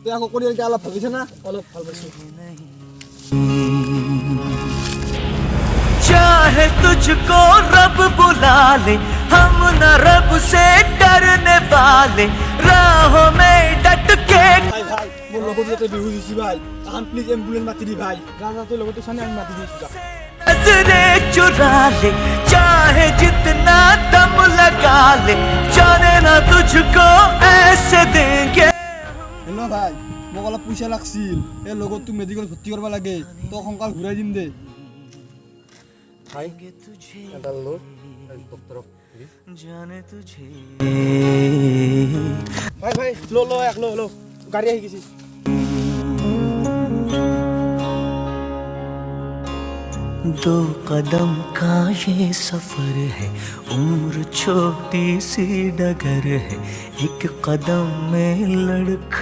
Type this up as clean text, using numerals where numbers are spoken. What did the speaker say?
তুই আকৌ কৰি অলপ ভাবিছে না? অলপ ভাল পাইছো। चाहे तुझको रब बुला ले, हम न रब से डरने वाले, राहों में डट के। ভাই ভাই মোৰ লগত যাতে বিহু দিছি ভাই, এখন প্লিজ এম্বুলেন্স মাতি দি ভাই। গাঁজা তোৰ লগতে চানে আমি মাতি দিছো যা। नजरें चुरा ले, चाहे जितना दम लगा ले, जाने ना तुझको ऐसे देंगे। হেল্ল' ভাই, মোক অলপ পইচা লাগছিল, এই লগত তোক মেডিকেল ভৰ্তি কৰিব লাগে, তোক সোনকাল ঘূৰাই দিম দে। ভাই এডাল লো ডক্টৰক जाने तुझे ভাই ভাই লো লো এক লো লো গাড়ী আহি গেছি। दो कदम का ये सफर है, उम्र छोटी सी डगर है, एक कदम में लड़खड़ा